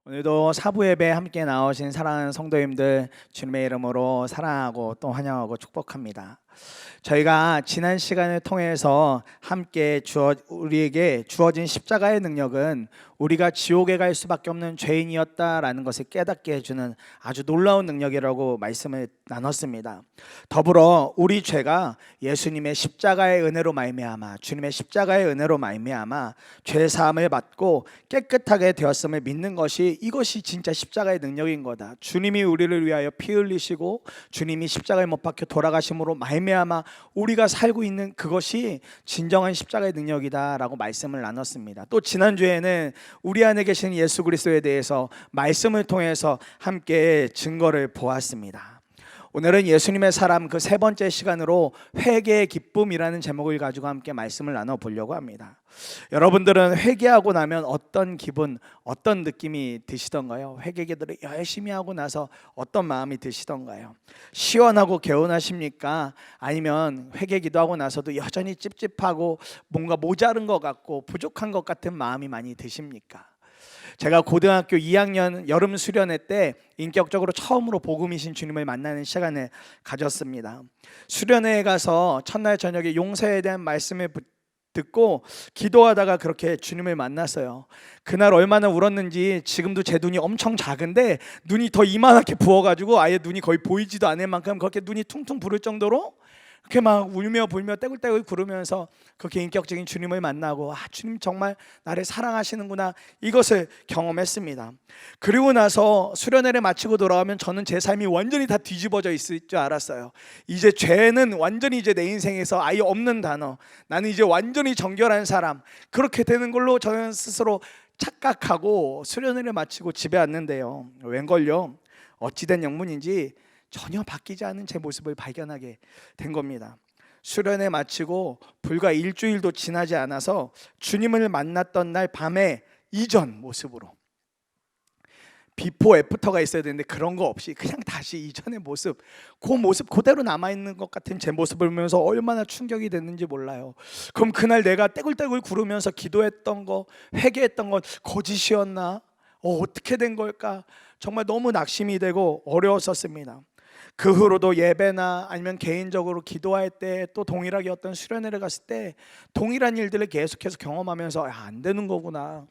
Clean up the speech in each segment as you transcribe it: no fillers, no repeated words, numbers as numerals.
오늘도 사부 예배 함께 나오신 사랑하는 성도님들 주님의 이름으로 사랑하고 또 환영하고 축복합니다. 저희가 지난 시간을 통해서 함께 우리에게 주어진 십자가의 능력은 우리가 지옥에 갈 수밖에 없는 죄인이었다라는 것을 깨닫게 해주는 아주 놀라운 능력이라고 말씀을 나눴습니다. 더불어 우리 죄가 예수님의 십자가의 은혜로 말미암아 주님의 십자가의 은혜로 말미암아 죄 사함을 받고 깨끗하게 되었음을 믿는 것이 이것이 진짜 십자가의 능력인 거다. 주님이 우리를 위하여 피 흘리시고 주님이 십자가에 못 박혀 돌아가심으로 말미암아 우리가 살고 있는 그것이 진정한 십자가의 능력이다라고 말씀을 나눴습니다. 또 지난주에는 우리 안에 계신 예수 그리스도에 대해서 말씀을 통해서 함께 증거를 보았습니다. 오늘은 예수님의 사람 그 세 번째 시간으로 회개의 기쁨이라는 제목을 가지고 함께 말씀을 나눠보려고 합니다. 여러분들은 회개하고 나면 어떤 기분, 어떤 느낌이 드시던가요? 회개 기도를 열심히 하고 나서 어떤 마음이 드시던가요? 시원하고 개운하십니까? 아니면 회개 기도하고 나서도 여전히 찝찝하고 뭔가 모자른 것 같고 부족한 것 같은 마음이 많이 드십니까? 제가 고등학교 2학년 여름 수련회 때 인격적으로 처음으로 복음이신 주님을 만나는 시간을 가졌습니다. 수련회에 가서 첫날 저녁에 용서에 대한 말씀을 듣고 기도하다가 그렇게 주님을 만났어요. 그날 얼마나 울었는지 지금도 제 눈이 엄청 작은데 눈이 더 이만하게 부어가지고 아예 눈이 거의 보이지도 않을 만큼 그렇게 눈이 퉁퉁 부을 정도로 그렇게 막 울며 불며 떼굴떼굴 구르면서 그렇게 인격적인 주님을 만나고 주님 정말 나를 사랑하시는구나 이것을 경험했습니다. 그리고 나서 수련회를 마치고 돌아오면 저는 제 삶이 완전히 다 뒤집어져 있을 줄 알았어요. 이제 죄는 완전히 이제 내 인생에서 아예 없는 단어, 나는 이제 완전히 정결한 사람, 그렇게 되는 걸로 저는 스스로 착각하고 수련회를 마치고 집에 왔는데요, 웬걸요, 어찌된 영문인지 전혀 바뀌지 않은 제 모습을 발견하게 된 겁니다. 수련회 마치고 불과 일주일도 지나지 않아서 주님을 만났던 날 밤에 이전 모습으로, 비포 애프터가 있어야 되는데 그런 거 없이 그냥 다시 이전의 모습, 그 모습 그대로 남아있는 것 같은 제 모습을 보면서 얼마나 충격이 됐는지 몰라요. 그럼 그날 내가 떼굴떼굴 구르면서 기도했던 거, 회개했던 건 거짓이었나? 어떻게 된 걸까? 정말 너무 낙심이 되고 어려웠었습니다. 그 후로도 예배나 아니면 개인적으로 기도할 때 또 동일하게 어떤 수련회를 갔을 때 동일한 일들을 계속해서 경험하면서 안 되는 거구나,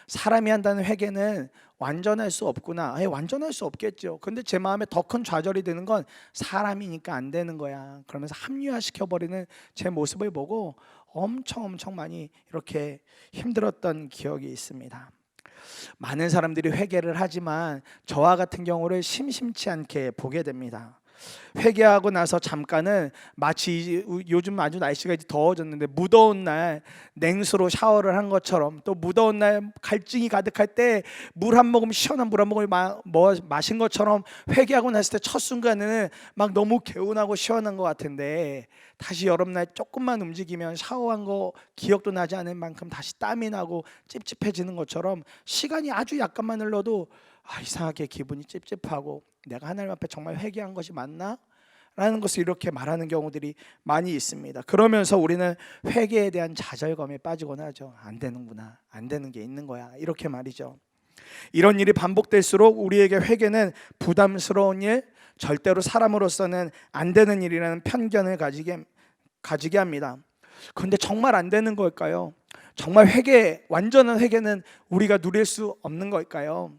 사람이 한다는 회개는 완전할 수 없구나, 완전할 수 없겠죠. 근데 제 마음에 더 큰 좌절이 되는 건 사람이니까 안 되는 거야 그러면서 합리화시켜버리는 제 모습을 보고 엄청 많이 이렇게 힘들었던 기억이 있습니다. 많은 사람들이 회개를 하지만 저와 같은 경우를 심심치 않게 보게 됩니다. 회개하고 나서 잠깐은 마치 요즘 아주 날씨가 이제 더워졌는데 무더운 날 냉수로 샤워를 한 것처럼, 또 무더운 날 갈증이 가득할 때 물 한 모금, 시원한 물 한 모금을 마신 것처럼 회개하고 났을 때 첫 순간에는 막 너무 개운하고 시원한 것 같은데 다시 여름날 조금만 움직이면 샤워한 거 기억도 나지 않을 만큼 다시 땀이 나고 찝찝해지는 것처럼 시간이 아주 약간만 흘러도 이상하게 기분이 찝찝하고 내가 하나님 앞에 정말 회개한 것이 맞나? 라는 것을 이렇게 말하는 경우들이 많이 있습니다. 그러면서 우리는 회개에 대한 좌절감에 빠지곤 하죠. 안 되는구나, 안 되는 게 있는 거야, 이렇게 말이죠. 이런 일이 반복될수록 우리에게 부담스러운 일, 절대로 사람으로서는 안 되는 일이라는 편견을 가지게 합니다. 그런데 정말 안 되는 걸까요? 정말 완전한 회개는 우리가 누릴 수 없는 걸까요?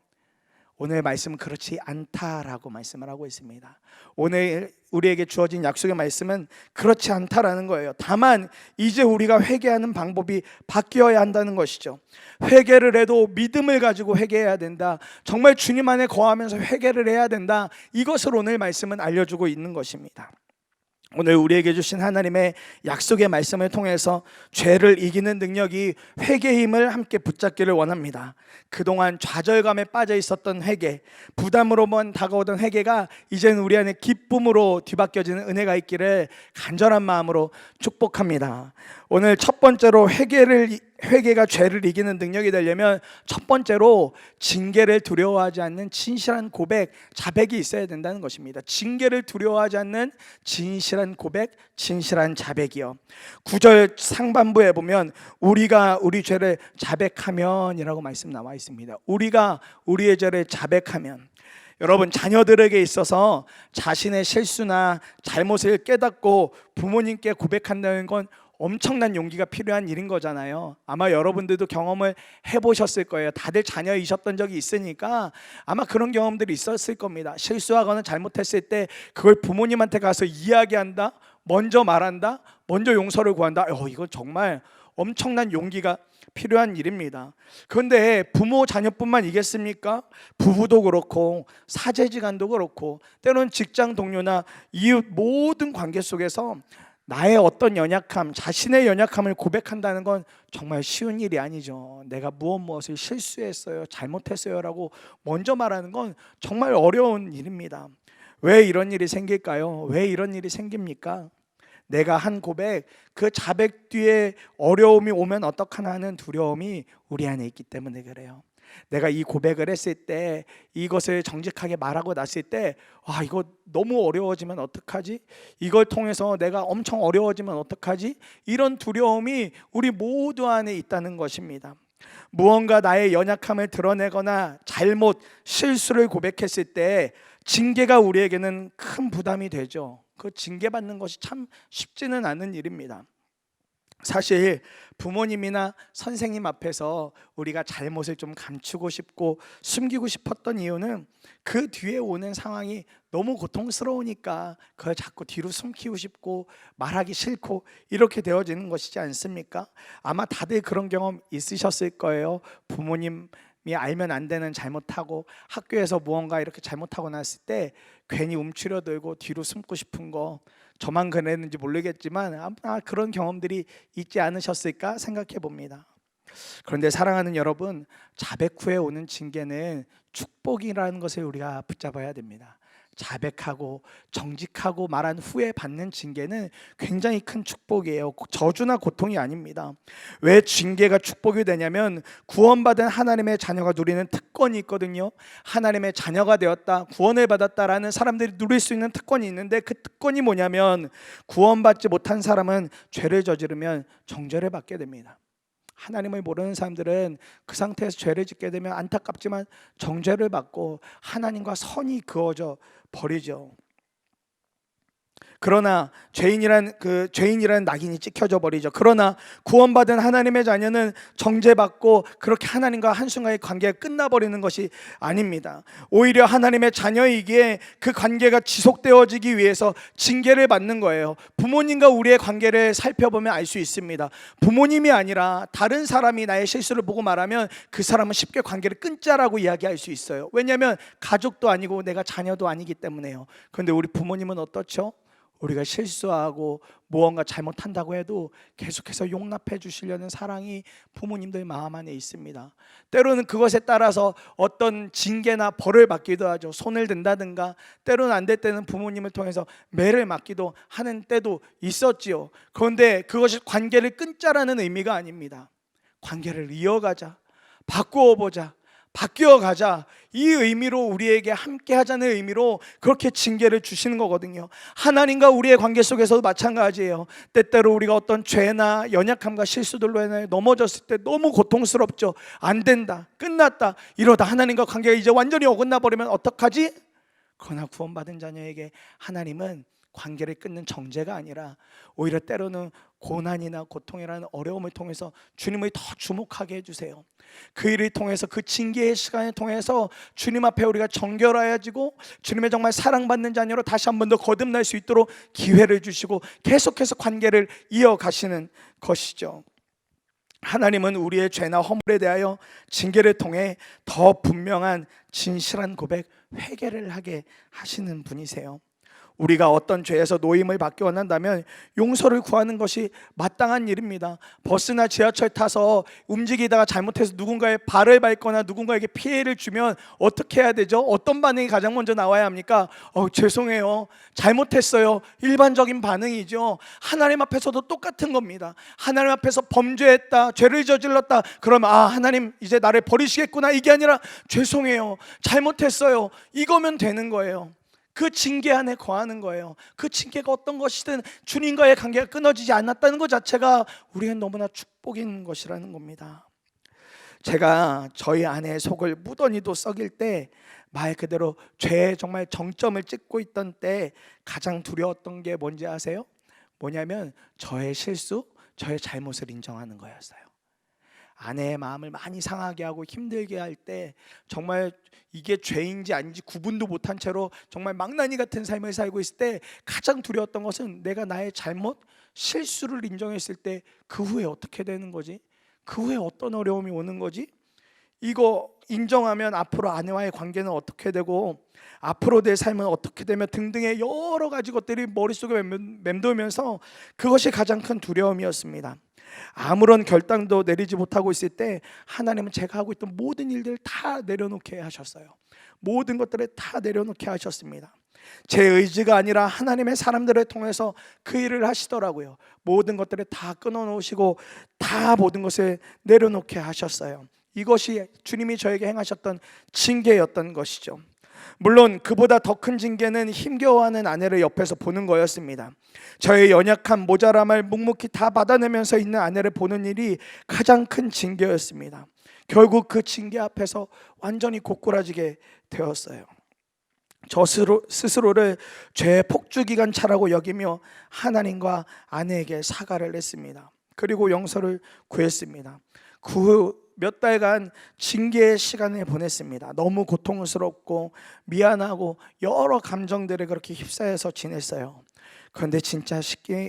오늘 말씀은 그렇지 않다라고 말씀을 하고 있습니다. 오늘 우리에게 주어진 약속의 말씀은 그렇지 않다라는 거예요. 다만 이제 우리가 회개하는 방법이 바뀌어야 한다는 것이죠. 회개를 해도 믿음을 가지고 회개해야 된다. 정말 주님 안에 거하면서 회개를 해야 된다. 이것을 오늘 말씀은 알려주고 있는 것입니다. 오늘 우리에게 주신 하나님의 약속의 말씀을 통해서 죄를 이기는 능력이 회개의 힘을 함께 붙잡기를 원합니다. 그동안 좌절감에 빠져 있었던 회개, 부담으로만 다가오던 회개가 이제는 우리 안에 기쁨으로 뒤바뀌어지는 은혜가 있기를 간절한 마음으로 축복합니다. 오늘 첫 번째로 회개가 죄를 이기는 능력이 되려면 첫 번째로 징계를 두려워하지 않는 진실한 고백, 자백이 있어야 된다는 것입니다. 징계를 두려워하지 않는 진실한 고백, 진실한 자백이요. 9절 상반부에 보면 우리가 우리 죄를 자백하면이라고 말씀 나와 있습니다. 우리가 우리의 죄를 자백하면, 여러분, 자녀들에게 있어서 자신의 실수나 잘못을 깨닫고 부모님께 고백한다는 건 엄청난 용기가 필요한 일인 거잖아요. 아마 여러분들도 경험을 해보셨을 거예요. 다들 자녀이셨던 적이 있으니까 아마 그런 경험들이 있었을 겁니다. 실수하거나 잘못했을 때 그걸 부모님한테 가서 이야기한다, 먼저 말한다, 먼저 용서를 구한다. 이거 정말 엄청난 용기가 필요한 일입니다. 그런데 부모 자녀뿐만이겠습니까? 부부도 그렇고 사제지간도 그렇고 때로는 직장 동료나 이웃 모든 관계 속에서 나의 어떤 연약함, 자신의 연약함을 고백한다는 건 정말 쉬운 일이 아니죠. 내가 무엇을 실수했어요, 잘못했어요 라고 먼저 말하는 건 정말 어려운 일입니다. 왜 이런 일이 생길까요? 왜 이런 일이 생깁니까? 내가 한 고백, 그 자백 뒤에 어려움이 오면 어떡하나 하는 두려움이 우리 안에 있기 때문에 그래요. 내가 이 고백을 했을 때, 이것을 정직하게 말하고 났을 때, 이거 너무 어려워지면 어떡하지? 이걸 통해서 내가 엄청 어려워지면 어떡하지? 이런 두려움이 우리 모두 안에 있다는 것입니다. 무언가 나의 연약함을 드러내거나 잘못, 실수를 고백했을 때 징계가 우리에게는 큰 부담이 되죠. 그 징계받는 것이 참 쉽지는 않은 일입니다. 사실 부모님이나 선생님 앞에서 우리가 잘못을 좀 감추고 싶고 숨기고 싶었던 이유는 그 뒤에 오는 상황이 너무 고통스러우니까 그걸 자꾸 뒤로 숨기고 싶고 말하기 싫고 이렇게 되어지는 것이지 않습니까? 아마 다들 그런 경험 있으셨을 거예요. 부모님이 알면 안 되는 잘못하고 학교에서 무언가 이렇게 잘못하고 났을 때 괜히 움츠려들고 뒤로 숨고 싶은 거, 저만 그랬는지 모르겠지만 아마 그런 경험들이 있지 않으셨을까 생각해 봅니다. 그런데 사랑하는 여러분, 자백 후에 오는 징계는 축복이라는 것을 우리가 붙잡아야 됩니다. 자백하고 정직하고 말한 후에 받는 징계는 굉장히 큰 축복이에요. 저주나 고통이 아닙니다. 왜 징계가 축복이 되냐면 구원받은 하나님의 자녀가 누리는 특권이 있거든요. 하나님의 자녀가 되었다, 구원을 받았다라는 사람들이 누릴 수 있는 특권이 있는데, 그 특권이 뭐냐면 구원받지 못한 사람은 죄를 저지르면 정죄를 받게 됩니다. 하나님을 모르는 사람들은 그 상태에서 죄를 짓게 되면 안타깝지만 정죄를 받고 하나님과 선이 그어져 버리죠. 그러나 죄인이란 낙인이 찍혀져 버리죠. 그러나 구원받은 하나님의 자녀는 정죄받고 그렇게 하나님과 한순간의 관계가 끝나버리는 것이 아닙니다. 오히려 하나님의 자녀이기에 그 관계가 지속되어지기 위해서 징계를 받는 거예요. 부모님과 우리의 관계를 살펴보면 알 수 있습니다. 부모님이 아니라 다른 사람이 나의 실수를 보고 말하면 그 사람은 쉽게 관계를 끊자라고 이야기할 수 있어요. 왜냐하면 가족도 아니고 내가 자녀도 아니기 때문에요. 그런데 우리 부모님은 어떻죠? 우리가 실수하고 무언가 잘못한다고 해도 계속해서 용납해 주시려는 사랑이 부모님들 마음 안에 있습니다. 때로는 그것에 따라서 어떤 징계나 벌을 받기도 하죠. 손을 든다든가, 때로는 안 될 때는 부모님을 통해서 매를 맞기도 하는 때도 있었지요. 그런데 그것이 관계를 끊자라는 의미가 아닙니다. 관계를 이어가자, 바꾸어보자, 바뀌어가자, 이 의미로 우리에게 함께 하자는 의미로 그렇게 징계를 주시는 거거든요. 하나님과 우리의 관계 속에서도 마찬가지예요. 때때로 우리가 어떤 죄나 연약함과 실수들로 인해 넘어졌을 때 너무 고통스럽죠. 안 된다, 끝났다, 이러다 하나님과 관계가 이제 완전히 어긋나 버리면 어떡하지? 그러나 구원받은 자녀에게 하나님은 관계를 끊는 정죄가 아니라 오히려 때로는 고난이나 고통이라는 어려움을 통해서 주님을 더 주목하게 해주세요. 그 일을 통해서, 그 징계의 시간을 통해서 주님 앞에 우리가 정결하여지고 주님의 정말 사랑받는 자녀로 다시 한 번 더 거듭날 수 있도록 기회를 주시고 계속해서 관계를 이어가시는 것이죠. 하나님은 우리의 죄나 허물에 대하여 징계를 통해 더 분명한 진실한 고백, 회개를 하게 하시는 분이세요. 우리가 어떤 죄에서 노임을 받기 원한다면 용서를 구하는 것이 마땅한 일입니다. 버스나 지하철 타서 움직이다가 잘못해서 누군가의 발을 밟거나 누군가에게 피해를 주면 어떻게 해야 되죠? 어떤 반응이 가장 먼저 나와야 합니까? 죄송해요, 잘못했어요. 일반적인 반응이죠. 하나님 앞에서도 똑같은 겁니다. 하나님 앞에서 범죄했다, 죄를 저질렀다, 그러면 하나님 이제 나를 버리시겠구나, 이게 아니라 죄송해요, 잘못했어요, 이거면 되는 거예요. 그 징계 안에 거하는 거예요. 그 징계가 어떤 것이든 주님과의 관계가 끊어지지 않았다는 것 자체가 우리는 너무나 축복인 것이라는 겁니다. 제가 저희 아내의 속을 무더니도 썩일 때, 말 그대로 죄의 정말 정점을 찍고 있던 때 가장 두려웠던 게 뭔지 아세요? 뭐냐면 저의 실수, 저의 잘못을 인정하는 거였어요. 아내의 마음을 많이 상하게 하고 힘들게 할 때 정말 이게 죄인지 아닌지 구분도 못한 채로 정말 망나니 같은 삶을 살고 있을 때 가장 두려웠던 것은 내가 나의 잘못, 실수를 인정했을 때 그 후에 어떻게 되는 거지? 그 후에 어떤 어려움이 오는 거지? 이거 인정하면 앞으로 아내와의 관계는 어떻게 되고 앞으로 내 삶은 어떻게 되며 등등의 여러 가지 것들이 머릿속에 맴돌면서 그것이 가장 큰 두려움이었습니다. 아무런 결단도 내리지 못하고 있을 때 하나님은 제가 하고 있던 모든 일들을 다 내려놓게 하셨어요. 모든 것들을 다 내려놓게 하셨습니다. 제 의지가 아니라 하나님의 사람들을 통해서 그 일을 하시더라고요. 모든 것들을 다 끊어놓으시고 다 모든 것을 내려놓게 하셨어요. 이것이 주님이 저에게 행하셨던 징계였던 것이죠. 물론 그보다 더 큰 징계는 힘겨워하는 아내를 옆에서 보는 거였습니다. 저의 연약한 모자람을 묵묵히 다 받아내면서 있는 아내를 보는 일이 가장 큰 징계였습니다. 결국 그 징계 앞에서 완전히 고꾸라지게 되었어요. 저 스스로를 죄의 폭주기관차라고 여기며 하나님과 아내에게 사과를 했습니다. 그리고 용서를 구했습니다. 그 후 몇 달간 징계의 시간을 보냈습니다. 너무 고통스럽고 미안하고 여러 감정들에 그렇게 휩싸여서 지냈어요. 그런데 진짜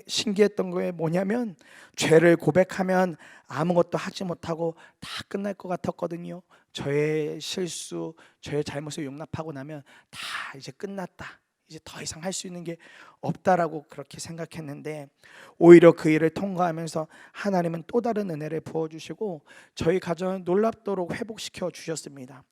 신기했던 게 뭐냐면 죄를 고백하면 아무것도 하지 못하고 다 끝날 것 같았거든요. 저의 실수, 저의 잘못을 용납하고 나면 다 이제 끝났다, 이제 더 이상 할 수 있는 게 없다라고 그렇게 생각했는데, 오히려 그 일을 통과하면서 하나님은 또 다른 은혜를 부어주시고 저희 가정을 놀랍도록 회복시켜 주셨습니다.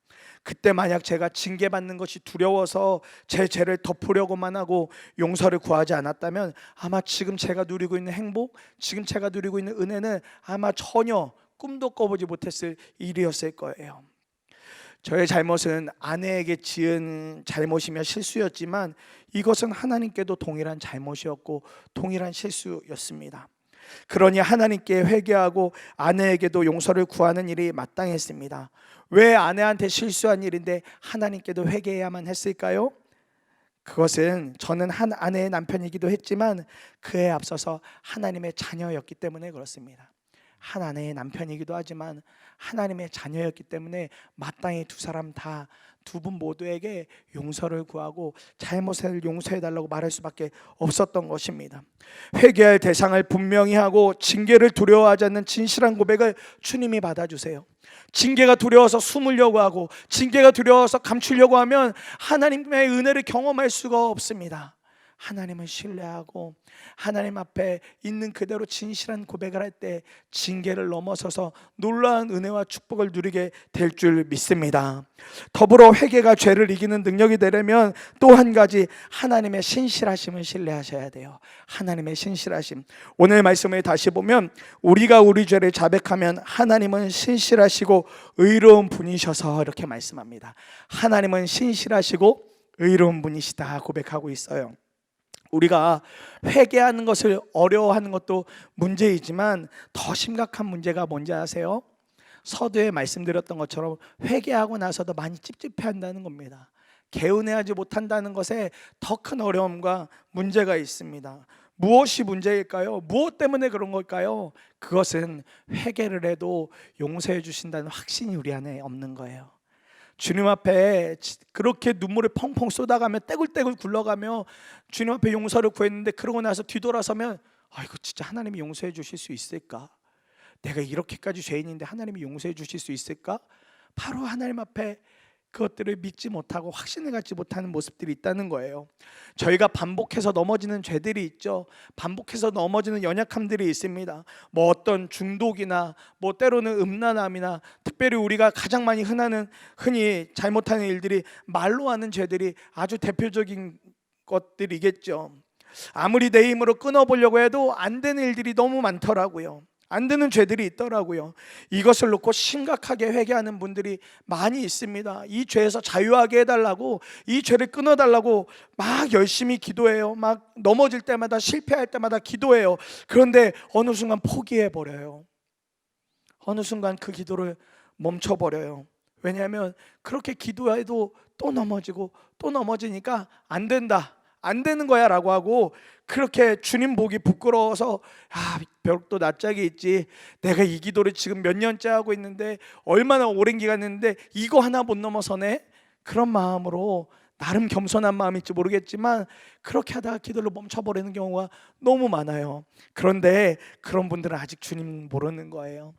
그때 만약 제가 징계받는 것이 두려워서 제 죄를 덮으려고만 하고 용서를 구하지 않았다면 아마 지금 제가 누리고 있는 행복, 지금 제가 누리고 있는 은혜는 아마 전혀 꿈도 꿔보지 못했을 일이었을 거예요. 저의 잘못은 아내에게 지은 잘못이며 실수였지만 이것은 하나님께도 동일한 잘못이었고 동일한 실수였습니다. 그러니 하나님께 회개하고 아내에게도 용서를 구하는 일이 마땅했습니다. 왜 아내한테 실수한 일인데 하나님께도 회개해야만 했을까요? 그것은 저는 한 아내의 남편이기도 했지만 그에 앞서서 하나님의 자녀였기 때문에 그렇습니다. 한 아내의 남편이기도 하지만 하나님의 자녀였기 때문에 마땅히 두 사람 다, 두 분 모두에게 용서를 구하고 잘못을 용서해달라고 말할 수밖에 없었던 것입니다. 회개할 대상을 분명히 하고 징계를 두려워하지 않는 진실한 고백을 주님이 받아주세요. 징계가 두려워서 숨으려고 하고 징계가 두려워서 감추려고 하면 하나님의 은혜를 경험할 수가 없습니다. 하나님을 신뢰하고 하나님 앞에 있는 그대로 진실한 고백을 할 때 징계를 넘어서서 놀라운 은혜와 축복을 누리게 될 줄 믿습니다. 더불어 회개가 죄를 이기는 능력이 되려면 또 한 가지, 하나님의 신실하심을 신뢰하셔야 돼요. 하나님의 신실하심. 오늘 말씀을 다시 보면 우리가 우리 죄를 자백하면 하나님은 신실하시고 의로운 분이셔서 이렇게 말씀합니다. 하나님은 신실하시고 의로운 분이시다 고백하고 있어요. 우리가 회개하는 것을 어려워하는 것도 문제이지만 더 심각한 문제가 뭔지 아세요? 서두에 말씀드렸던 것처럼 회개하고 나서도 많이 찝찝해한다는 겁니다. 개운해하지 못한다는 것에 더 큰 어려움과 문제가 있습니다. 무엇이 문제일까요? 무엇 때문에 그런 걸까요? 그것은 회개를 해도 용서해 주신다는 확신이 우리 안에 없는 거예요. 주님 앞에 그렇게 눈물을 펑펑 쏟아가며 떼굴떼굴 굴러가며 주님 앞에 용서를 구했는데 그러고 나서 뒤돌아서면 이거 진짜 하나님이 용서해 주실 수 있을까? 내가 이렇게까지 죄인인데 하나님이 용서해 주실 수 있을까? 바로 하나님 앞에 그것들을 믿지 못하고 확신을 갖지 못하는 모습들이 있다는 거예요. 저희가 반복해서 넘어지는 죄들이 있죠. 반복해서 넘어지는 연약함들이 있습니다. 뭐 어떤 중독이나 뭐 때로는 음란함이나 특별히 우리가 가장 많이 흔히 잘못하는 일들이 말로 하는 죄들이 아주 대표적인 것들이겠죠. 아무리 내 힘으로 끊어보려고 해도 안 되는 일들이 너무 많더라고요. 안 되는 죄들이 있더라고요. 이것을 놓고 심각하게 회개하는 분들이 많이 있습니다. 이 죄에서 자유하게 해달라고, 이 죄를 끊어달라고 막 열심히 기도해요. 막 넘어질 때마다, 실패할 때마다 기도해요. 그런데 어느 순간 포기해버려요. 어느 순간 그 기도를 멈춰버려요. 왜냐하면 그렇게 기도해도 또 넘어지고 또 넘어지니까 안 된다, 안 되는 거야 라고 하고, 그렇게 주님 보기 부끄러워서 벽도 낯짝이 있지, 내가 이 기도를 지금 몇 년째 하고 있는데 얼마나 오랜 기간 했는데 이거 하나 못 넘어서네, 그런 마음으로, 나름 겸손한 마음일지 모르겠지만 그렇게 하다가 기도를 멈춰버리는 경우가 너무 많아요. 그런데 그런 분들은 아직 주님 모르는 거예요.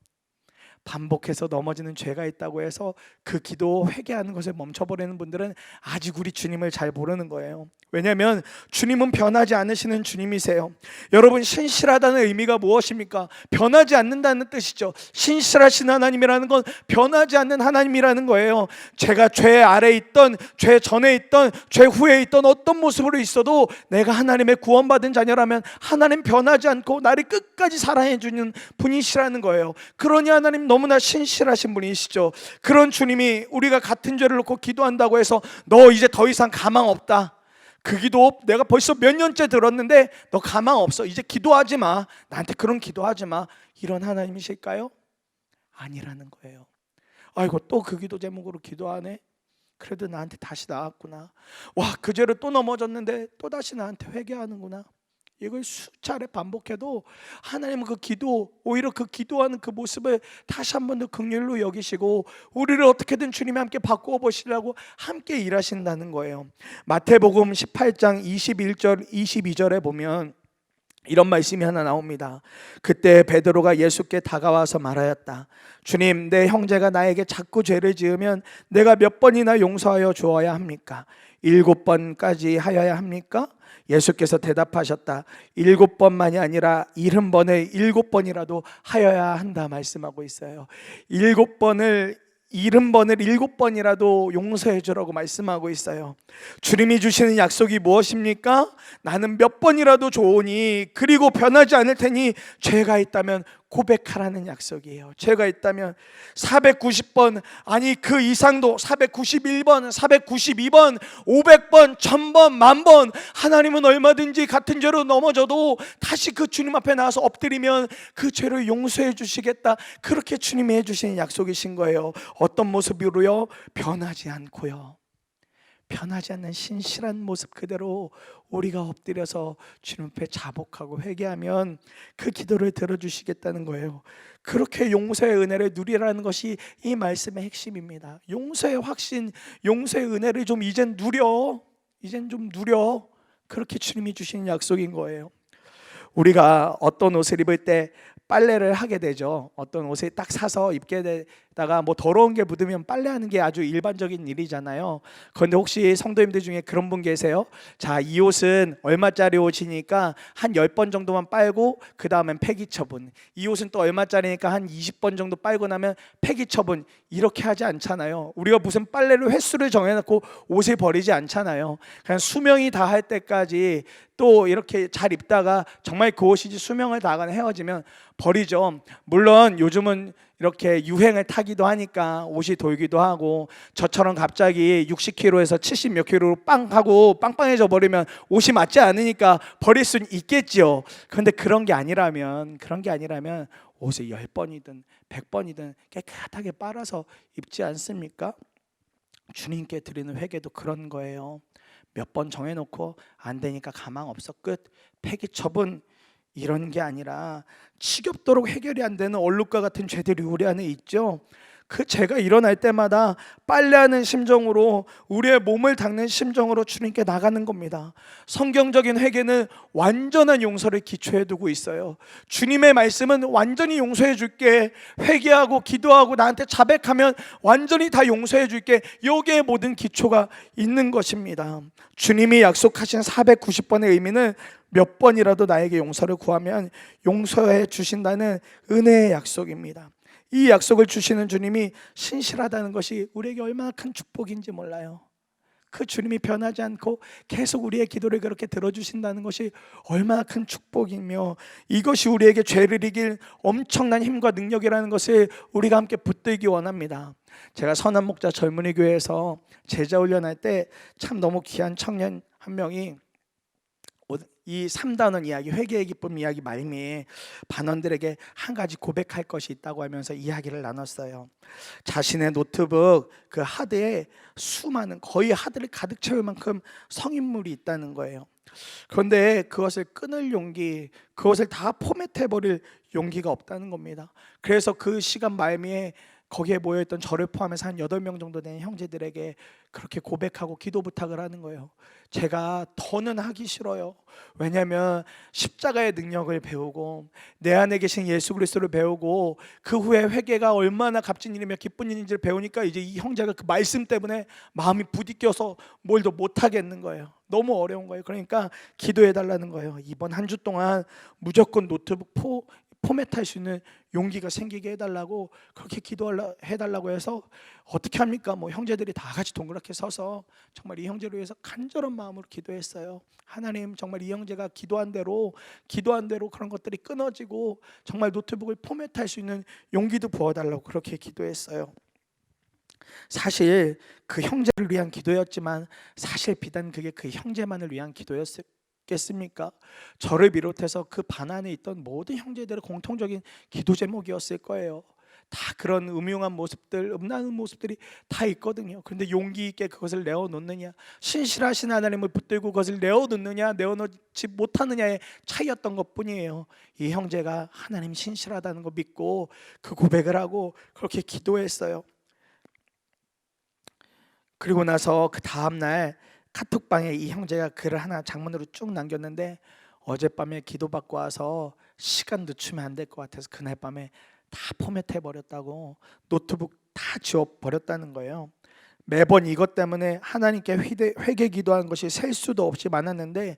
반복해서 넘어지는 죄가 있다고 해서 그 기도 회개하는 것을 멈춰버리는 분들은 아직 우리 주님을 잘 모르는 거예요. 왜냐하면 주님은 변하지 않으시는 주님이세요. 여러분, 신실하다는 의미가 무엇입니까? 변하지 않는다는 뜻이죠. 신실하신 하나님이라는 건 변하지 않는 하나님이라는 거예요. 제가 죄 아래 있던, 죄 전에 있던, 죄 후에 있던 어떤 모습으로 있어도 내가 하나님의 구원받은 자녀라면 하나님 변하지 않고 나를 끝까지 사랑해 주는 분이시라는 거예요. 그러니 하나님 너무나 신실하신 분이시죠. 그런 주님이 우리가 같은 죄를 놓고 기도한다고 해서 너 이제 더 이상 가망 없다, 그 기도 내가 벌써 몇 년째 들었는데 너 가망 없어, 이제 기도하지 마, 나한테 그런 기도하지 마, 이런 하나님이실까요? 아니라는 거예요. 아이고, 또 그 기도 제목으로 기도하네, 그래도 나한테 다시 나왔구나, 와, 그 죄를 또 넘어졌는데 또 다시 나한테 회개하는구나. 이걸 수차례 반복해도 하나님은 그 기도, 오히려 그 기도하는 그 모습을 다시 한 번 더 긍휼로 여기시고 우리를 어떻게든 주님이 함께 바꾸어 보시려고 함께 일하신다는 거예요. 마태복음 18장 21절 22절에 보면 이런 말씀이 하나 나옵니다. 그때 베드로가 예수께 다가와서 말하였다. 주님, 내 형제가 나에게 자꾸 죄를 지으면 내가 몇 번이나 용서하여 주어야 합니까? 7번까지 하여야 합니까? 예수께서 대답하셨다. 7번만이 아니라 70번을 7번이라도 하여야 한다 말씀하고 있어요. 7번을 7번이라도 용서해 주라고 말씀하고 있어요. 주님이 주시는 약속이 무엇입니까? 나는 몇 번이라도 좋으니, 그리고 변하지 않을 테니 죄가 있다면 고백하라는 약속이에요. 죄가 있다면 490번, 아니 그 이상도 491번, 492번, 500번, 1000번, 만번, 하나님은 얼마든지 같은 죄로 넘어져도 다시 그 주님 앞에 나와서 엎드리면 그 죄를 용서해 주시겠다, 그렇게 주님이 해주시는 약속이신 거예요. 어떤 모습으로요? 변하지 않고요, 변하지 않는 신실한 모습 그대로 우리가 엎드려서 주님 앞에 자복하고 회개하면 그 기도를 들어주시겠다는 거예요. 그렇게 용서의 은혜를 누리라는 것이 이 말씀의 핵심입니다. 용서의 확신, 용서의 은혜를 좀 이젠 좀 누려, 그렇게 주님이 주시는 약속인 거예요. 우리가 어떤 옷을 입을 때 빨래를 하게 되죠. 어떤 옷을 딱 사서 입게 되다가 뭐 더러운 게 묻으면 빨래하는 게 아주 일반적인 일이잖아요. 그런데 혹시 성도님들 중에 그런 분 계세요? 자, 이 옷은 얼마짜리 옷이니까 한 10번 정도만 빨고 그 다음엔 폐기 처분, 이 옷은 또 얼마짜리니까 한 20번 정도 빨고 나면 폐기 처분, 이렇게 하지 않잖아요. 우리가 무슨 빨래를 횟수를 정해놓고 옷을 버리지 않잖아요. 그냥 수명이 다할 때까지 또 이렇게 잘 입다가 정말 그 옷이 수명을 다하거나 헤어지면 버리죠. 물론 요즘은 이렇게 유행을 타기도 하니까 옷이 돌기도 하고, 저처럼 갑자기 60kg에서 70 몇 킬로로 빵 하고 빵빵해져 버리면 옷이 맞지 않으니까 버릴 수는 있겠죠. 그런데 그런 게 아니라면 옷을 10번이든 100번이든 깨끗하게 빨아서 입지 않습니까? 주님께 드리는 회개도 그런 거예요. 몇 번 정해놓고 안 되니까 가망 없어, 끝, 폐기 처분, 이런 게 아니라 지겹도록 해결이 안 되는 얼룩과 같은 죄들이 우리 안에 있죠. 그 죄가 일어날 때마다 빨래하는 심정으로, 우리의 몸을 닦는 심정으로 주님께 나가는 겁니다. 성경적인 회개는 완전한 용서를 기초에 두고 있어요. 주님의 말씀은 완전히 용서해 줄게, 회개하고 기도하고 나한테 자백하면 완전히 다 용서해 줄게, 여기에 모든 기초가 있는 것입니다. 주님이 약속하신 490번의 의미는 몇 번이라도 나에게 용서를 구하면 용서해 주신다는 은혜의 약속입니다. 이 약속을 주시는 주님이 신실하다는 것이 우리에게 얼마나 큰 축복인지 몰라요. 그 주님이 변하지 않고 계속 우리의 기도를 그렇게 들어주신다는 것이 얼마나 큰 축복이며, 이것이 우리에게 죄를 이길 엄청난 힘과 능력이라는 것을 우리가 함께 붙들기 원합니다. 제가 선한목자 젊은이 교회에서 제자 훈련할 때 참 너무 귀한 청년 한 명이 이 3단원 이야기, 회개의 기쁨 이야기 말미에 반원들에게 한 가지 고백할 것이 있다고 하면서 이야기를 나눴어요. 자신의 노트북 그 하드에 수많은, 거의 하드를 가득 채울 만큼 성인물이 있다는 거예요. 그런데 그것을 끊을 용기, 그것을 다 포맷해버릴 용기가 없다는 겁니다. 그래서 그 시간 말미에 거기에 모여있던 저를 포함해서 한 8명 정도 되는 형제들에게 그렇게 고백하고 기도 부탁을 하는 거예요. 제가 더는 하기 싫어요. 왜냐하면 십자가의 능력을 배우고 내 안에 계신 예수 그리스도를 배우고 그 후에 회개가 얼마나 값진 일이며 기쁜 일인지를 배우니까 이제 이 형제가 그 말씀 때문에 마음이 부딪혀서 뭘 더 못하겠는 거예요. 너무 어려운 거예요. 그러니까 기도해 달라는 거예요. 이번 한 주 동안 무조건 노트북 포맷할 수 있는 용기가 생기게 해달라고, 그렇게 해달라고 해서 어떻게 합니까? 뭐 형제들이 다 같이 동그랗게 서서 정말 이 형제를 위해서 간절한 마음으로 기도했어요. 하나님, 정말 이 형제가 기도한 대로 그런 것들이 끊어지고 정말 노트북을 포맷할 수 있는 용기도 부어달라고 그렇게 기도했어요. 사실 그 형제를 위한 기도였지만 사실 비단 그게 그 형제만을 위한 기도였겠습니까? 저를 비롯해서 그 반 안에 있던 모든 형제들의 공통적인 기도 제목이었을 거예요. 다 그런 음흉한 모습들, 음란한 모습들이 다 있거든요. 그런데 용기 있게 그것을 내어놓느냐, 신실하신 하나님을 붙들고 그것을 내어놓느냐, 내어놓지 못하느냐의 차이였던 것뿐이에요. 이 형제가 하나님 신실하다는 거 믿고 그 고백을 하고 그렇게 기도했어요. 그리고 나서 그 다음날 카톡방에 이 형제가 글을 하나 장문으로 쭉 남겼는데, 어젯밤에 기도받고 와서 시간 늦추면 안 될 것 같아서 그날 밤에 다 포맷해버렸다고, 노트북 다 지워버렸다는 거예요. 매번 이것 때문에 하나님께 회개 기도한 것이 셀 수도 없이 많았는데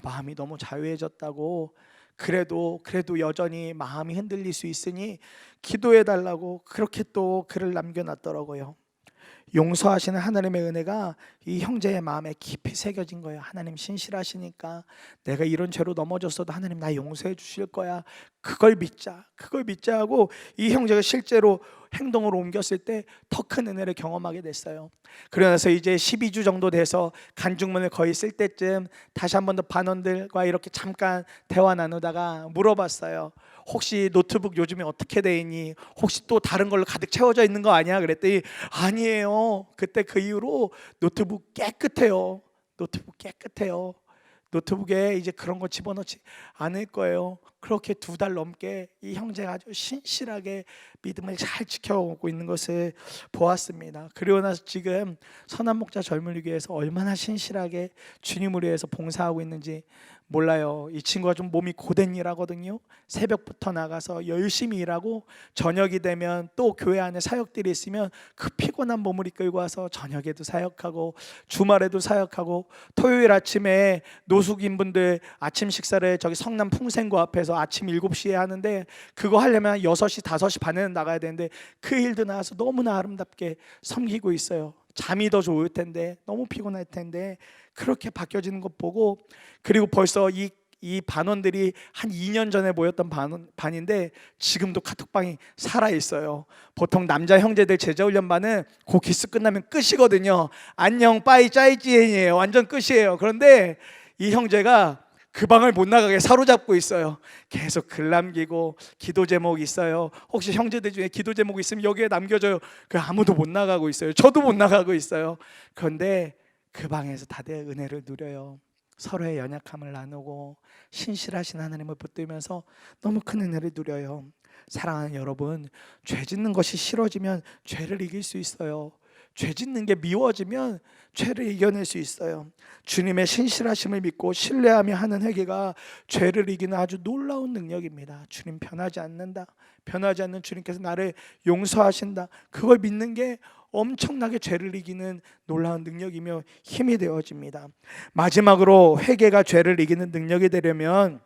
마음이 너무 자유해졌다고, 그래도 여전히 마음이 흔들릴 수 있으니 기도해달라고 그렇게 또 글을 남겨놨더라고요. 용서하시는 하나님의 은혜가 이 형제의 마음에 깊이 새겨진 거예요. 하나님 신실하시니까 내가 이런 죄로 넘어졌어도 하나님 나 용서해 주실 거야, 그걸 믿자 하고 이 형제가 실제로 행동으로 옮겼을 때 더 큰 은혜를 경험하게 됐어요. 그러면서 이제 12주 정도 돼서 간증문을 거의 쓸 때쯤 다시 한 번 더 반원들과 이렇게 잠깐 대화 나누다가 물어봤어요. 혹시 노트북 요즘에 어떻게 돼 있니? 혹시 또 다른 걸로 가득 채워져 있는 거 아니야? 그랬더니 아니에요. 그때 그 이후로 노트북 깨끗해요. 노트북에 이제 그런 거 집어넣지 않을 거예요. 그렇게 2달 넘게 이 형제가 아주 신실하게 믿음을 잘 지켜오고 있는 것을 보았습니다. 그리고 나서 지금 선한목자 젊은이 교회에서 얼마나 신실하게 주님을 위해서 봉사하고 있는지 몰라요. 이 친구가 좀 몸이 고된 일하거든요. 새벽부터 나가서 열심히 일하고 저녁이 되면 또 교회 안에 사역들이 있으면 그 피곤한 몸을 이끌고 와서 저녁에도 사역하고 주말에도 사역하고, 토요일 아침에 노숙인분들 아침 식사를 저기 성남 풍생고 앞에서 아침 7시에 하는데 그거 하려면 6시, 5시 반에는 나가야 되는데 그 일도 나와서 너무나 아름답게 섬기고 있어요. 잠이 더 좋을 텐데, 너무 피곤할 텐데 그렇게 바뀌어지는 것 보고, 그리고 벌써 이 반원들이 한 2년 전에 모였던 반인데 지금도 카톡방이 살아있어요. 보통 남자 형제들 제자훈련반은 그 기스 끝나면 끝이거든요. 안녕 빠이 짜이찌엔이에요. 완전 끝이에요. 그런데 이 형제가 그 방을 못 나가게 사로잡고 있어요. 계속 글 남기고 기도 제목 있어요. 혹시 형제들 중에 기도 제목 있으면 여기에 남겨줘요. 그 아무도 못 나가고 있어요. 저도 못 나가고 있어요. 그런데 그 방에서 다들 은혜를 누려요. 서로의 연약함을 나누고 신실하신 하나님을 붙들면서 너무 큰 은혜를 누려요. 사랑하는 여러분, 죄 짓는 것이 싫어지면 죄를 이길 수 있어요. 죄 짓는 게 미워지면 죄를 이겨낼 수 있어요. 주님의 신실하심을 믿고 신뢰하며 하는 회개가 죄를 이기는 아주 놀라운 능력입니다. 주님 변하지 않는다. 변하지 않는 주님께서 나를 용서하신다. 그걸 믿는 게 엄청나게 죄를 이기는 놀라운 능력이며 힘이 되어집니다. 마지막으로 회개가 죄를 이기는 능력이 되려면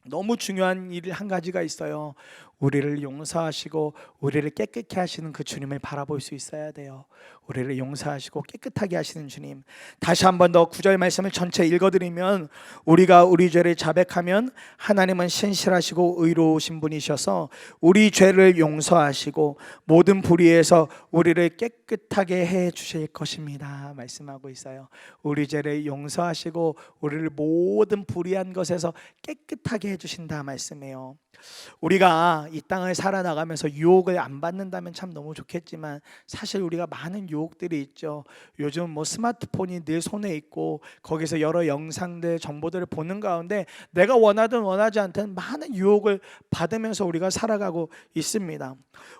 너무 중요한 일 한 가지가 있어요. 우리를 용서하시고 우리를 깨끗게 하시는 그 주님을 바라볼 수 있어야 돼요. 우리를 용서하시고 깨끗하게 하시는 주님. 다시 한 번 더 9절 말씀을 전체 읽어드리면, 우리가 우리 죄를 자백하면 하나님은 신실하시고 의로우신 분이셔서 우리 죄를 용서하시고 모든 불의에서 우리를 깨끗하게 해 주실 것입니다 말씀하고 있어요. 우리 죄를 용서하시고 우리를 모든 불의한 것에서 깨끗하게 해 주신다 말씀이에요. 우리가 이 땅을 살아나가면서 유혹을 안 받는다면 참 너무 좋겠지만, 사실 우리가 많은 유혹들이 있죠. 요즘 뭐 스마트폰이 늘 손에 있고 거기서 여러 영상들, 정보들을 보는 가운데 내가 원하든 원하지 않든 많은 유혹을 받으면서 우리가 살아가고 있습니다.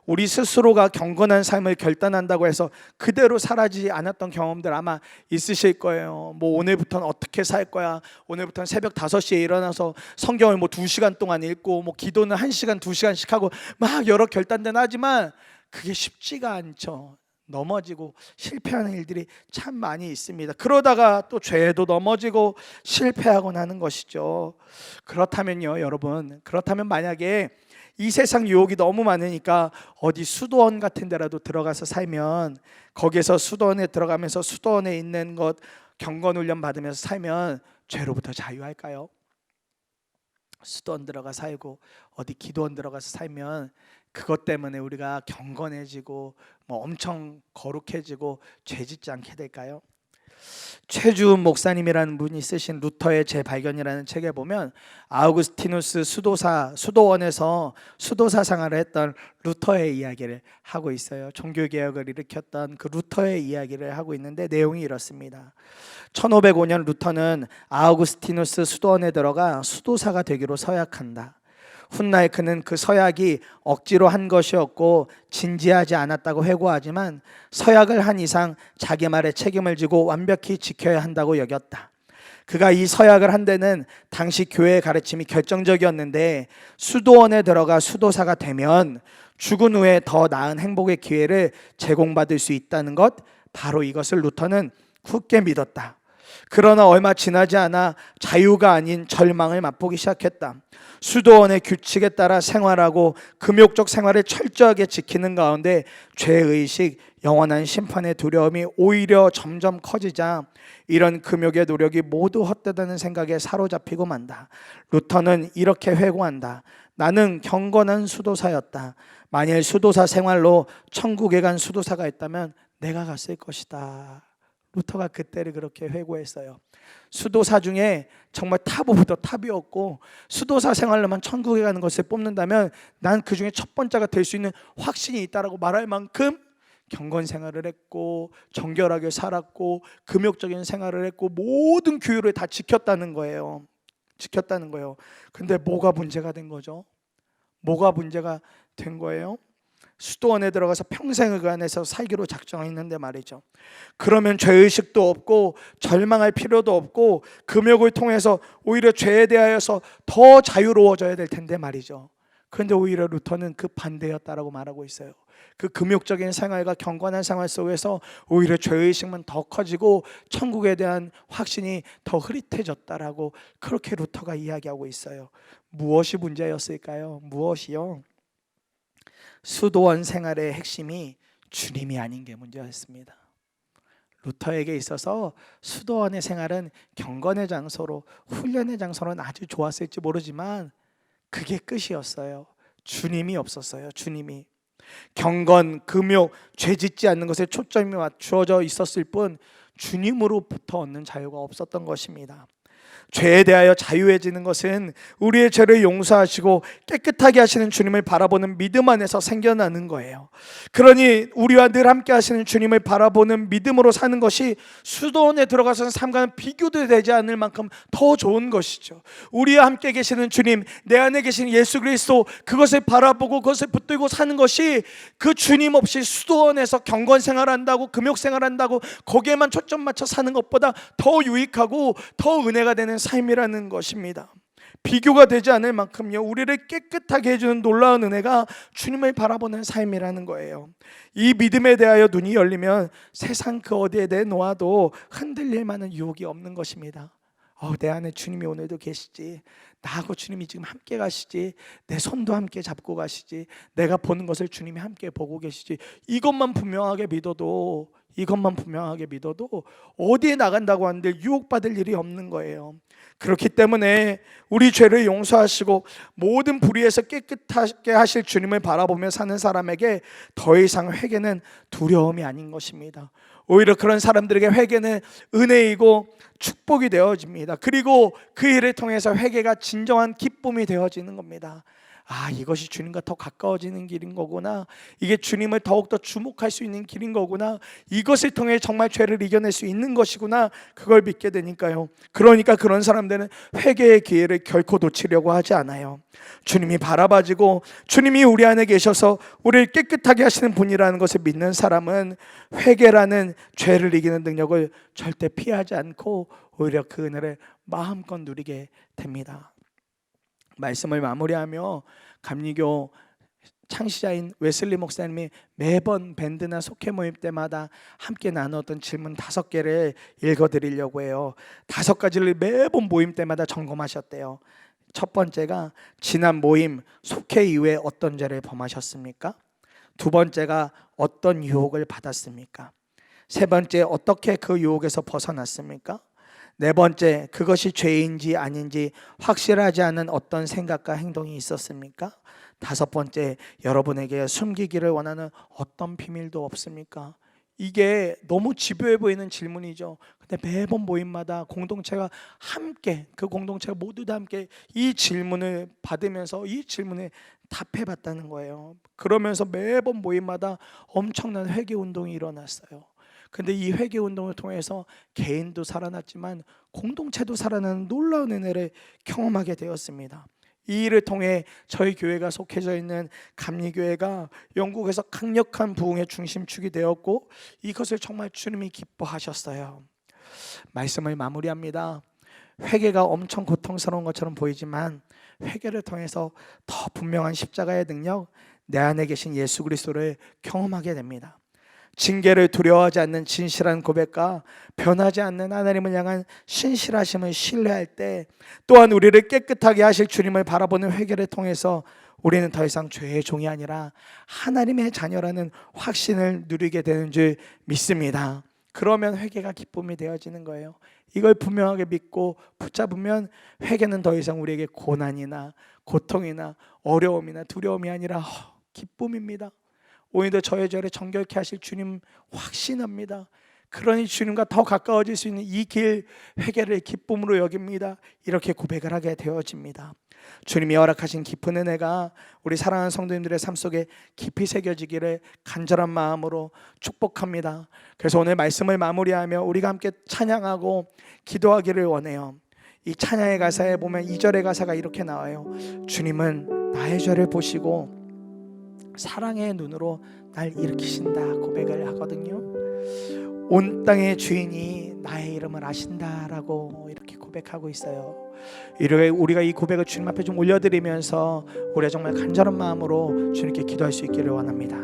우리 스스로가 경건한 삶을 결단한다고 해서 그대로 살아지지 않았던 경험들 아마 있으실 거예요. 뭐 오늘부터는 어떻게 살 거야, 오늘부터는 새벽 5시에 일어나서 성경을 뭐 2시간 동안 읽고 뭐 기도는 1시간 2시간씩 하고 막 여러 결단들 하지만 그게 쉽지가 않죠. 넘어지고 실패하는 일들이 참 많이 있습니다. 그러다가 또 죄에도 넘어지고 실패하고 나는 것이죠. 그렇다면요 여러분, 그렇다면 만약에 이 세상 유혹이 너무 많으니까 어디 수도원 같은 데라도 들어가서 살면, 거기서 수도원에 들어가면서 수도원에 있는 것 경건 훈련 받으면서 살면 죄로부터 자유할까요? 수도원 들어가 살고 어디 기도원 들어가서 살면 그것 때문에 우리가 경건해지고 뭐 엄청 거룩해지고 죄 짓지 않게 될까요? 최주은 목사님이라는 분이 쓰신 루터의 재발견이라는 책에 보면 아우구스티누스 수도원에서 수도사 생활을 했던 루터의 이야기를 하고 있어요. 종교개혁을 일으켰던 그 루터의 이야기를 하고 있는데 내용이 이렇습니다. 1505년 루터는 아우구스티누스 수도원에 들어가 수도사가 되기로 서약한다. 훗날 그는 그 서약이 억지로 한 것이었고 진지하지 않았다고 회고하지만 서약을 한 이상 자기 말에 책임을 지고 완벽히 지켜야 한다고 여겼다. 그가 이 서약을 한 데는 당시 교회의 가르침이 결정적이었는데, 수도원에 들어가 수도사가 되면 죽은 후에 더 나은 행복의 기회를 제공받을 수 있다는 것, 바로 이것을 루터는 굳게 믿었다. 그러나 얼마 지나지 않아 자유가 아닌 절망을 맛보기 시작했다. 수도원의 규칙에 따라 생활하고 금욕적 생활을 철저하게 지키는 가운데 죄의식, 영원한 심판의 두려움이 오히려 점점 커지자 이런 금욕의 노력이 모두 헛되다는 생각에 사로잡히고 만다. 루터는 이렇게 회고한다. 나는 경건한 수도사였다. 만일 수도사 생활로 천국에 간 수도사가 있다면 내가 갔을 것이다. 루터가 그때를 그렇게 회고했어요. 수도사 중에 정말 탑 오브 더 탑이었고, 수도사 생활로만 천국에 가는 것을 뽑는다면 난 그 중에 첫 번째가 될 수 있는 확신이 있다라고 말할 만큼 경건 생활을 했고 정결하게 살았고 금욕적인 생활을 했고 모든 규율을 다 지켰다는 거예요. 근데 뭐가 문제가 된 거죠? 뭐가 문제가 된 거예요? 수도원에 들어가서 평생을 그 안에서 살기로 작정했는데 말이죠. 그러면 죄의식도 없고 절망할 필요도 없고 금욕을 통해서 오히려 죄에 대하여서 더 자유로워져야 될 텐데 말이죠. 그런데 오히려 루터는 그 반대였다라고 말하고 있어요. 그 금욕적인 생활과 경건한 생활 속에서 오히려 죄의식만 더 커지고 천국에 대한 확신이 더 흐릿해졌다라고 그렇게 루터가 이야기하고 있어요. 무엇이 문제였을까요? 무엇이요? 수도원 생활의 핵심이 주님이 아닌 게 문제였습니다. 루터에게 있어서 수도원의 생활은 경건의 장소로, 훈련의 장소로는 아주 좋았을지 모르지만 그게 끝이었어요. 주님이 없었어요. 주님이. 경건, 금욕, 죄 짓지 않는 것에 초점이 맞추어져 있었을 뿐 주님으로부터 얻는 자유가 없었던 것입니다. 죄에 대하여 자유해지는 것은 우리의 죄를 용서하시고 깨끗하게 하시는 주님을 바라보는 믿음 안에서 생겨나는 거예요. 그러니 우리와 늘 함께 하시는 주님을 바라보는 믿음으로 사는 것이 수도원에 들어가서는 삶과는 비교도 되지 않을 만큼 더 좋은 것이죠. 우리와 함께 계시는 주님, 내 안에 계신 예수 그리스도, 그것을 바라보고 그것을 붙들고 사는 것이 그 주님 없이 수도원에서 경건 생활한다고 금욕 생활한다고 거기에만 초점 맞춰 사는 것보다 더 유익하고 더 은혜가 되는 삶이라는 것입니다. 비교가 되지 않을 만큼요, 우리를 깨끗하게 해주는 놀라운 은혜가 주님을 바라보는 삶이라는 거예요. 이 믿음에 대하여 눈이 열리면 세상 그 어디에 내놓아도 흔들릴 만한 유혹이 없는 것입니다. 내 안에 주님이 오늘도 계시지, 나하고 주님이 지금 함께 가시지, 내 손도 함께 잡고 가시지, 내가 보는 것을 주님이 함께 보고 계시지, 이것만 분명하게 믿어도 어디에 나간다고 하는데 유혹받을 일이 없는 거예요. 그렇기 때문에 우리 죄를 용서하시고 모든 불의에서 깨끗하게 하실 주님을 바라보며 사는 사람에게 더 이상 회개는 두려움이 아닌 것입니다. 오히려 그런 사람들에게 회개는 은혜이고 축복이 되어집니다. 그리고 그 일을 통해서 회개가 진정한 기쁨이 되어지는 겁니다. 이것이 주님과 더 가까워지는 길인 거구나, 이게 주님을 더욱더 주목할 수 있는 길인 거구나, 이것을 통해 정말 죄를 이겨낼 수 있는 것이구나, 그걸 믿게 되니까요. 그러니까 그런 사람들은 회개의 기회를 결코 놓치려고 하지 않아요. 주님이 바라봐지고 주님이 우리 안에 계셔서 우리를 깨끗하게 하시는 분이라는 것을 믿는 사람은 회개라는 죄를 이기는 능력을 절대 피하지 않고 오히려 그 은혜를 마음껏 누리게 됩니다. 말씀을 마무리하며 감리교 창시자인 웨슬리 목사님이 매번 밴드나 속회 모임 때마다 함께 나눴던 질문 5개를 읽어드리려고 해요. 5가지를 매번 모임 때마다 점검하셨대요. 첫 번째가 지난 모임 속회 이후에 어떤 죄를 범하셨습니까? 두 번째가 어떤 유혹을 받았습니까? 세 번째, 어떻게 그 유혹에서 벗어났습니까? 네 번째, 그것이 죄인지 아닌지 확실하지 않은 어떤 생각과 행동이 있었습니까? 다섯 번째, 여러분에게 숨기기를 원하는 어떤 비밀도 없습니까? 이게 너무 집요해 보이는 질문이죠. 근데 매번 모임마다 공동체가 함께, 그 공동체가 모두 다 함께 이 질문을 받으면서 이 질문에 답해봤다는 거예요. 그러면서 매번 모임마다 엄청난 회개 운동이 일어났어요. 근데 이 회개 운동을 통해서 개인도 살아났지만 공동체도 살아나는 놀라운 은혜를 경험하게 되었습니다. 이 일을 통해 저희 교회가 속해져 있는 감리교회가 영국에서 강력한 부흥의 중심축이 되었고 이것을 정말 주님이 기뻐하셨어요. 말씀을 마무리합니다. 회개가 엄청 고통스러운 것처럼 보이지만 회개를 통해서 더 분명한 십자가의 능력, 내 안에 계신 예수 그리스도를 경험하게 됩니다. 징계를 두려워하지 않는 진실한 고백과 변하지 않는 하나님을 향한 신실하심을 신뢰할 때, 또한 우리를 깨끗하게 하실 주님을 바라보는 회개를 통해서 우리는 더 이상 죄의 종이 아니라 하나님의 자녀라는 확신을 누리게 되는 줄 믿습니다. 그러면 회개가 기쁨이 되어지는 거예요. 이걸 분명하게 믿고 붙잡으면 회개는 더 이상 우리에게 고난이나 고통이나 어려움이나 두려움이 아니라 기쁨입니다. 오늘도 저의 죄를 정결케 하실 주님 확신합니다. 그러니 주님과 더 가까워질 수 있는 이 길, 회개를 기쁨으로 여깁니다. 이렇게 고백을 하게 되어집니다. 주님이 허락하신 깊은 은혜가 우리 사랑하는 성도님들의 삶 속에 깊이 새겨지기를 간절한 마음으로 축복합니다. 그래서 오늘 말씀을 마무리하며 우리가 함께 찬양하고 기도하기를 원해요. 이 찬양의 가사에 보면 2절의 가사가 이렇게 나와요. 주님은 나의 죄를 보시고 사랑의 눈으로 날 일으키신다 고백을 하거든요. 온 땅의 주인이 나의 이름을 아신다라고 이렇게 고백하고 있어요. 우리가 이 고백을 주님 앞에 좀 올려드리면서 우리가 정말 간절한 마음으로 주님께 기도할 수 있기를 원합니다.